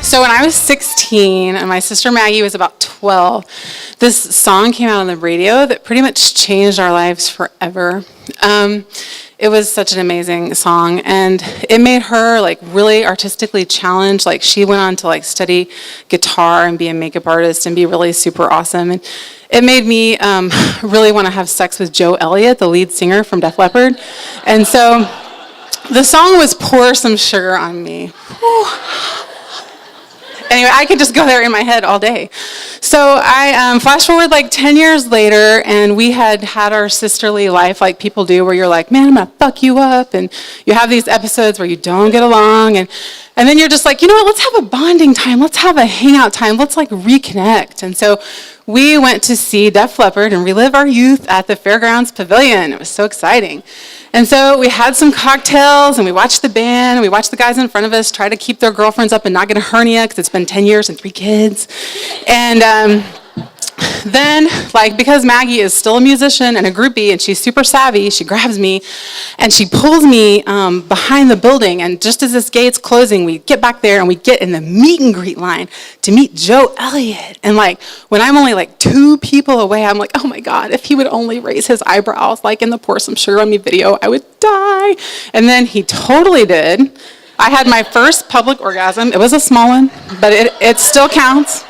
So when I was 16 and my sister Maggie was about 12, this song came out on the radio that pretty much changed our lives forever. It was such an amazing song, and it made her like really artistically challenged. Like she went on to like study guitar and be a makeup artist and be really super awesome. And it made me really want to have sex with Joe Elliott, the lead singer from Def Leppard. And so the song was "Pour Some Sugar on Me." Whew. Anyway, I could just go there in my head all day. So I flash forward like 10 years later, and we had our sisterly life like people do, where you're like, man, I'm going to fuck you up. And you have these episodes where you don't get along. And then you're just like, you know what, let's have a bonding time. Let's have a hangout time. Let's like reconnect. And so we went to see Def Leppard and relive our youth at the Fairgrounds Pavilion. It was so exciting. And so we had some cocktails, and we watched the band, and we watched the guys in front of us try to keep their girlfriends up and not get a hernia, because it's been 10 years and 3 kids. And then, like, because Maggie is still a musician and a groupie, and she's super savvy, she grabs me, and she pulls me behind the building, and just as this gate's closing, we get back there, and we get in the meet and greet line to meet Joe Elliott. And, like, when I'm only, like, 2 people away, I'm like, oh, my God, if he would only raise his eyebrows, like in the Pour Some Sugar on Me video, I would die. And then he totally did. I had my first public orgasm. It was a small one, but it still counts.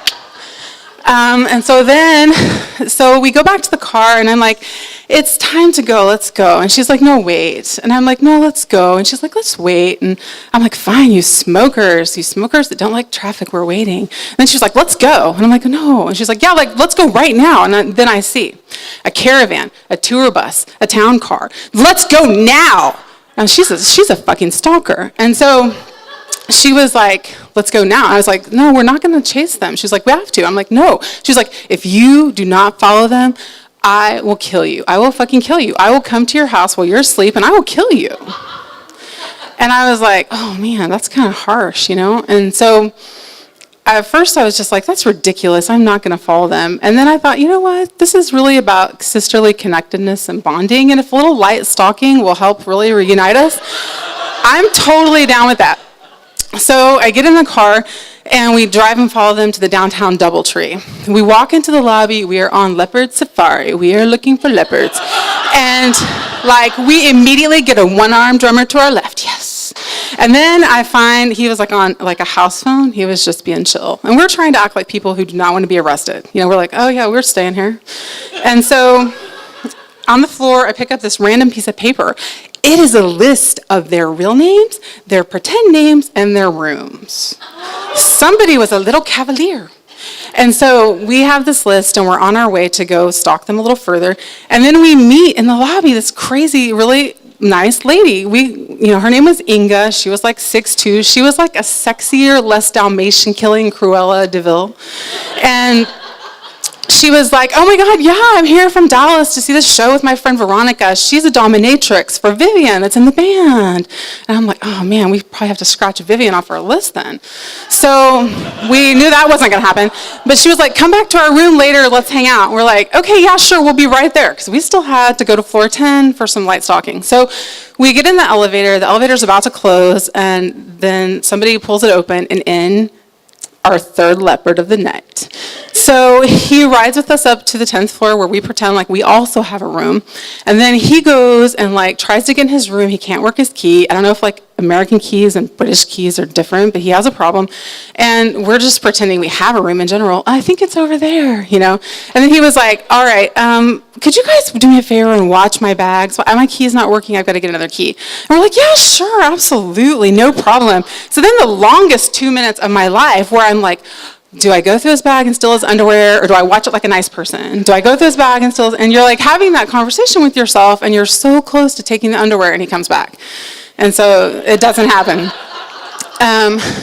And so we go back to the car, and I'm like, it's time to go, let's go. And she's like, no, wait. And I'm like, no, let's go. And she's like, let's wait. And I'm like, fine, you smokers that don't like traffic, we're waiting. And then she's like, let's go. And I'm like, no. And she's like, yeah, like, let's go right now. And then I see a caravan, a tour bus, a town car. Let's go now. And she's a fucking stalker. And so she was like, let's go now. I was like, no, we're not going to chase them. She's like, we have to. I'm like, no. She's like, if you do not follow them, I will kill you. I will fucking kill you. I will come to your house while you're asleep, and I will kill you. And I was like, oh, man, that's kind of harsh, you know? And so at first I was just like, that's ridiculous. I'm not going to follow them. And then I thought, you know what? This is really about sisterly connectedness and bonding, and if a little light stalking will help really reunite us, I'm totally down with that. So I get in the car, and we drive and follow them to the downtown DoubleTree. We walk into the lobby. We are on leopard safari. We are looking for leopards. And, like, we immediately get a one-armed drummer to our left. Yes. And then I find he was, like, on, like, a house phone. He was just being chill. And we're trying to act like people who do not want to be arrested. You know, we're like, oh, yeah, we're staying here. And so on the floor, I pick up this random piece of paper. It is a list of their real names, their pretend names, and their rooms. Somebody was a little cavalier. And so we have this list, and we're on our way to go stalk them a little further. And then we meet in the lobby this crazy, really nice lady. Her name was Inga. She was like 6'2". She was like a sexier, less Dalmatian-killing Cruella de Vil. And she was like, oh my God, yeah, I'm here from Dallas to see this show with my friend Veronica. She's a dominatrix for Vivian that's in the band. And I'm like, oh man, we probably have to scratch Vivian off our list then. So we knew that wasn't going to happen. But she was like, come back to our room later, let's hang out. And we're like, okay, yeah, sure, we'll be right there. Because we still had to go to floor 10 for some light stalking. So we get in the elevator's about to close, and then somebody pulls it open, and in our third leopard of the night. So he rides with us up to the 10th floor, where we pretend like we also have a room. And then he goes and like tries to get in his room. He can't work his key. I don't know if like American keys and British keys are different, but he has a problem. And we're just pretending we have a room in general. I think it's over there, you know? And then he was like, all right, could you guys do me a favor and watch my bags? My key's not working. I've got to get another key. And we're like, yeah, sure, absolutely, no problem. So then the longest 2 minutes of my life, where I'm like, do I go through his bag and steal his underwear, or do I watch it like a nice person? Do I go through his bag and steal his, and you're like having that conversation with yourself, and you're so close to taking the underwear, and he comes back. And so it doesn't happen.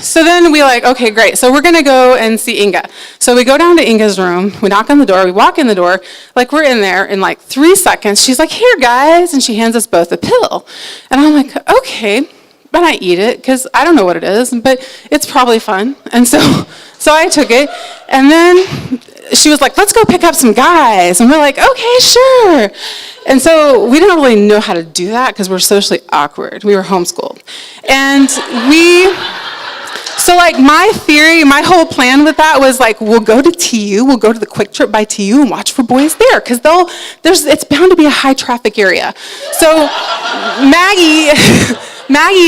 So then we like, okay, great. So we're going to go and see Inga. So we go down to Inga's room. We knock on the door. We walk in the door. Like, we're in there in like 3 seconds. She's like, here, guys. And she hands us both a pill. And I'm like, okay. But I eat it because I don't know what it is, but it's probably fun. And so I took it. And then she was like, let's go pick up some guys. And we're like, okay, sure. And so we didn't really know how to do that because we're socially awkward. We were homeschooled. And so like my theory, my whole plan with that was like, we'll go to TU, we'll go to the Quick Trip by TU and watch for boys there, because it's bound to be a high traffic area. So Maggie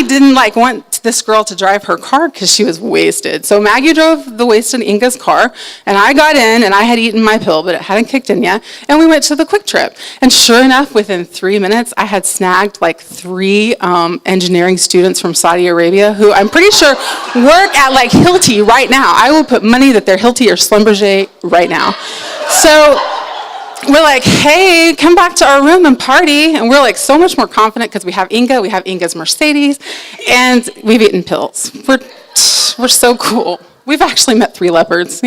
didn't want this girl to drive her car because she was wasted. So Maggie drove the wasted Inga's car, and I got in, and I had eaten my pill, but it hadn't kicked in yet, and we went to the Quick Trip. And sure enough, within 3 minutes, I had snagged 3 engineering students from Saudi Arabia who I'm pretty sure work at Hilti right now. I will put money that they're Hilti or Schlumberger right now. So we're like, hey, come back to our room and party. And we're so much more confident because we have Inga, we have Inga's Mercedes, and we've eaten pills. We're so cool. We've actually met 3 leopards,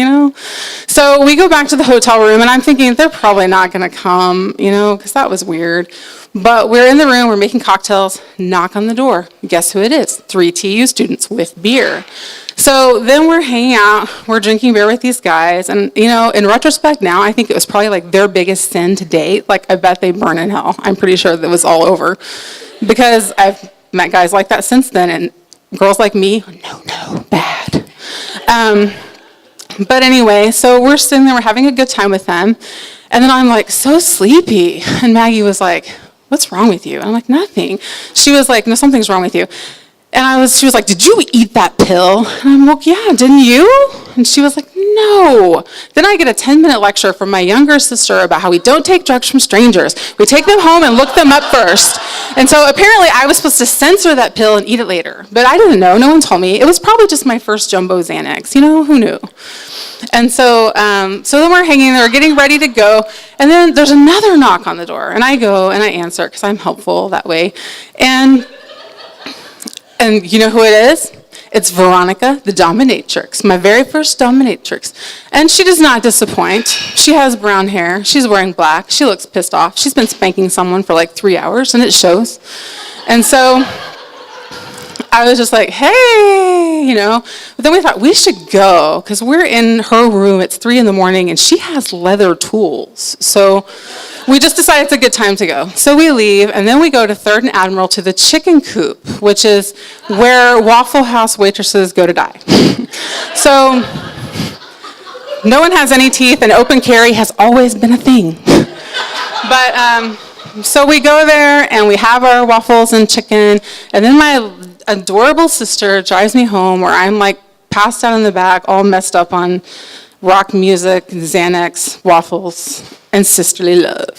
So we go back to the hotel room, and I'm thinking they're probably not going to come, because that was weird. But we're in the room, we're making cocktails, knock on the door. Guess who it is? 3 TU students with beer. So then we're hanging out, we're drinking beer with these guys, and in retrospect now, I think it was probably their biggest sin to date. I bet they burn in hell. I'm pretty sure that was all over. Because I've met guys like that since then, and girls like me, no, bad. But anyway, so we're sitting there, we're having a good time with them, and then I'm so sleepy, and Maggie was like, what's wrong with you? And I'm like, nothing. She was like, no, something's wrong with you. And she was like, did you eat that pill? And I'm like, yeah, didn't you? And she was like, no. Then I get a 10-minute lecture from my younger sister about how we don't take drugs from strangers. We take them home and look them up first. And so apparently I was supposed to censor that pill and eat it later. But I didn't know. No one told me. It was probably just my first jumbo Xanax. Who knew? And so then we're hanging there, getting ready to go. And then there's another knock on the door. And I go and I answer because I'm helpful that way. And you know who it is? It's Veronica, the dominatrix, my very first dominatrix. And she does not disappoint. She has brown hair. She's wearing black. She looks pissed off. She's been spanking someone for 3 hours, and it shows. And so I was just like, hey, But then we thought we should go, because we're in her room. It's 3 a.m, and she has leather tools. So we just decided it's a good time to go. So we leave, and then we go to 3rd and Admiral to the chicken coop, which is where Waffle House waitresses go to die. So no one has any teeth, and open carry has always been a thing. But so we go there, and we have our waffles and chicken, and then my adorable sister drives me home, where I'm passed out in the back, all messed up on rock music, Xanax, waffles, and sisterly love.